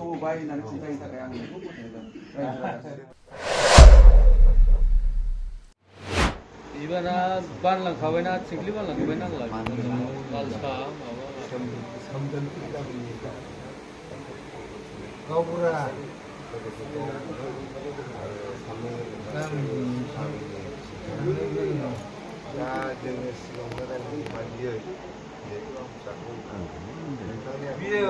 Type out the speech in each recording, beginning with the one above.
सबाय होननानै खिन्थायनि थाखाय आं बेखौ फोथायदों। 이번에 반랑가봐나 칭클리 반랑가봐나 말사 삼전 뛰다 보니까 거부라 나 dengan sekarang manja jadi dia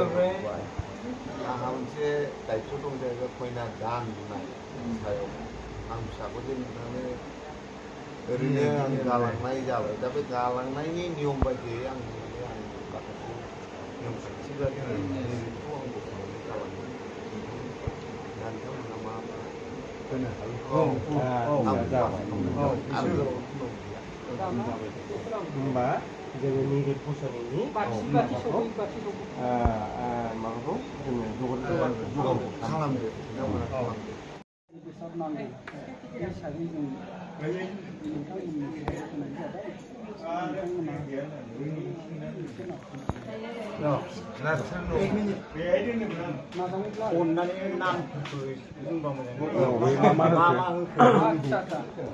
아함제 đại 초동자가 거의나 난구나 사요 암사고 되는데 ओरैनो आं गालांनाय जाबाय दा बे गालांनायनि नियम बायदियै आं माखासे नियम खान्थि बायदियै बेखौ आं बोखारनानै गालांबाय दा नोंथांमोना मा होनो होनबा जोङो नैबे फसलनि माबाखौ जोङो जगार खालामदो नोंथांमोना खालामदो बेसाद नांगौ बे हिसाबै जों अननानै नामफोरखौ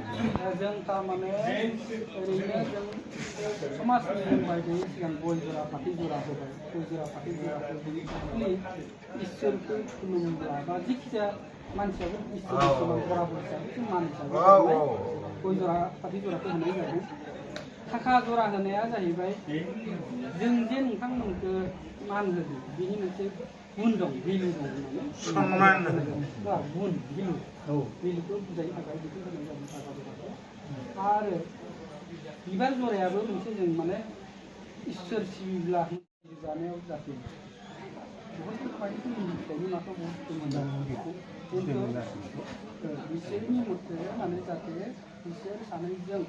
बुंबा जों थारमाने ओरैनो जों समाजनि नेम बायदियै सिगां गय जरा फाथै जरा होबाय गय जरा फाथै जरा होबाय इसोरखौ खुलुमब्ला बा जिखिजाया मानसियाबो इसोरनि समाव बराबर हिसाबै जों मान हिसाबै गय जरा फाथै जराखौ होनाय जादों थाखा जरा होनाया जाहैबाय जों जे नोंथांमोनखौ मान होदों बिनि मोनसे गुन दं भेलु दं होननानै गुन भेलुखौ बुजायनो थाखाय बेखौ होनाय जादों थाखा जराखौ आरो बिबार जरायाबो मोनसे जों माने इसोर सिबिब्ला जानायाव जाहाथे बहुत फिथाइनि माखौ बहुत मोजां बेखौ बिसोरनि मथे माने जाहाथे बिसोर सानैजों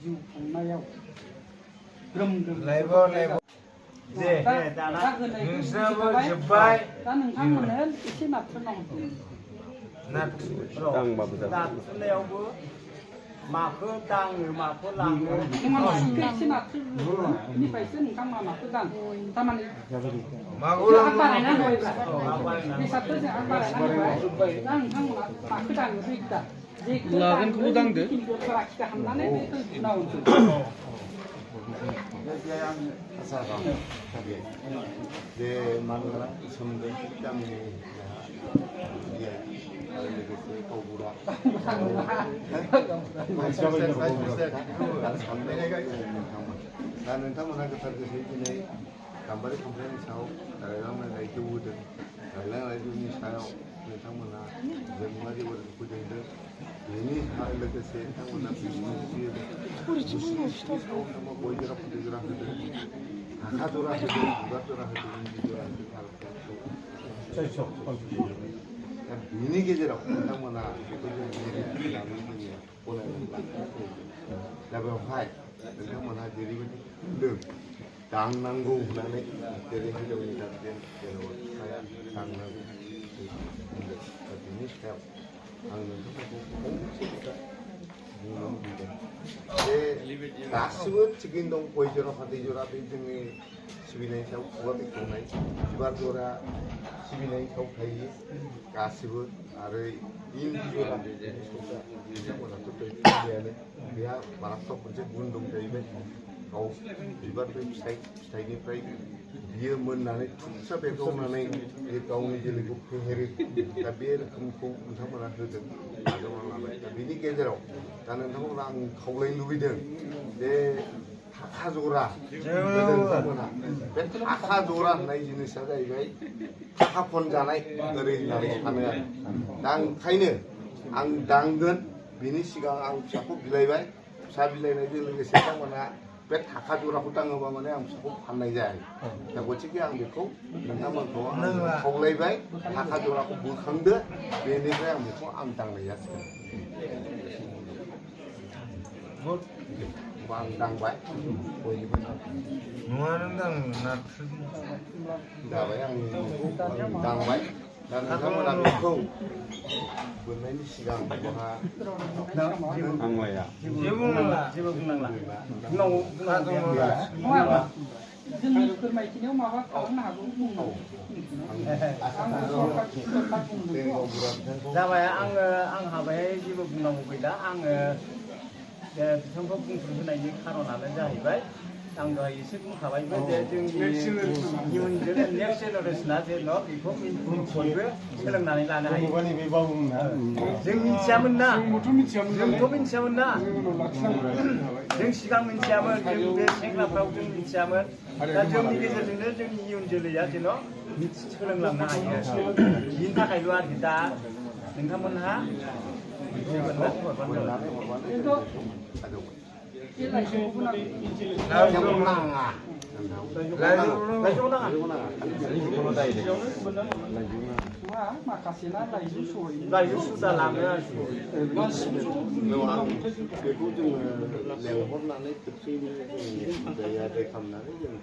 जिउ खुंनायाव ग्रोम ग्रोम दा नोंथांमोननो एसे नाथ्रोना नाथ्रोनायावबो माखौ दाङो माखौ लाङो एसे नाथ्रोनिफ्रायसो नोंथांमोना माखौ दाङो थारमाने बेसादखौ जों आग बारायनांबाय दा नोंथांमोना माखौ दाङो बे दा लागोनखौबो दांदो फारागथिखौ हामनानै बेखौ उनाव जे मानोना सोमदोन गामिनि आरो लोगोसे गावबुरा दा नोंथांमोनहा गोथार गोसोयै दिनै गाम्बारि खामफ्लायनि सायाव रायलांनाय रायजो होदों रायलांनाय रायजोनि सायाव नोंथांमोनहा जोंमारि बोरैखौ दैदों बेनि लोगोसे नोंथांमोना गय जरा फाथै जरा होदों आखा जरा होदों बिबार जरा होदों इन्दि जरा होदों दा बिनि गेजेराव नोंथांमोना बेखौ जों लानानै जोङो गनायनानै लानांगौ दा बेवहाय नोंथांमोनहा जेरैबायदि बुंदों दांनांगौ होननानै जेरै हिनजावनि गारजेन जेनेबा बिफाया दांनांगौ बुंदों दा बिनि सायाव आं नोंथांमोनखौ फंसे खोथा बुंनो लुबैदों जे गासिबो थिगैनो दं गय जरा फाथै जरा बे जोंनि सिबिनायनि सायाव खुगा बेखेवनाय बिबार जरा सिबिनायनि सायाव थायो गासिबो आरो इन्दि जरा बिथांमोनाथ' गैयानो बेहा मालाबा मोनसे गुन दं जाहैबाय गाव बिबारनिफ्राय फिथाइनिफ्राय बियो मोननानै थुबसा बेरगावनानै बे गावनि जोलैखौ फेहेरो दा बे रोखोमखौ नोंथांमोना होदों आजावना लाबाय दा बिनि गेजेराव दा नोंथांमोना आं खावलायनो लुबैदों जे थाखा जरा नोंथांमोना बे थाखा जरा होननाय जिनिसा जाहैबाय थाखा फनजानाय ओरै होननानै सानो आरो दा ओंखायनो आं दांगोन बिनि सिगां आं फिसाखौ बिलाइबाय फिसा बिलाइनायजों लोगोसे नोंथांमोना बे थाखा जराखौ दाङोबा माने आं फिसाखौ फाननाय जायाखै दा गथिखे आं बेखौ नोंथांमोनखौ खावलायबाय थाखा जराखौ बोखांदो बेनिफ्राय आं बेखौ आं दांनाय जासिगोन आं दांबाय बयनिबो नङा नों दां जाबाय आं बेखौ दांबाय दा नोंथांमोना बेखौ बोननायनि सिगां बहा आंलाया जेबो बुंनांला नङा जोंनि फोरमायथिनायाव माबा खालामनो हागौ बुंनो जाबाय आंहा बेहाय जेबो बुंनांगौ गैला आङो बिथांखौ बुंफोर होनायनि खारनानो जाहैबाय आं दहाय एसे बुंखाबायबो जे जोंनि इयुन नेक्स्ट जेनेरेसना जेन' बेखौ बयबो सोलोंनानै लानो हायो जों मिथियामोन ना जोंथ' मिथियामोन ना जों सिगां मिथियामोन जों बे सेंग्राफ्राव जों मिथियामोन दा जोंनि गेजेरजोंनो जोंनि इयुन जोलैया जेन' सोलोंलांनो हायो बिनि थाखायल' आरोखि दा नोंथांमोनहा माखासेना लाइजौ सहैयो लाइजौ सुदा लाङो आरोखि बेखौ जोङो लेंहरनानै खेबसेयैनो जों दै खालामनानै जों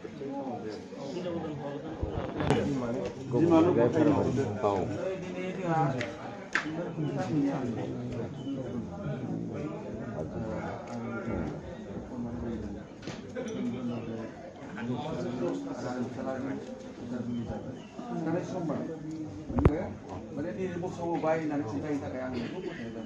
माने नि मोसौ बायनानै खिन्थायनि थाखाय आं बेखौ खेबसेयैनो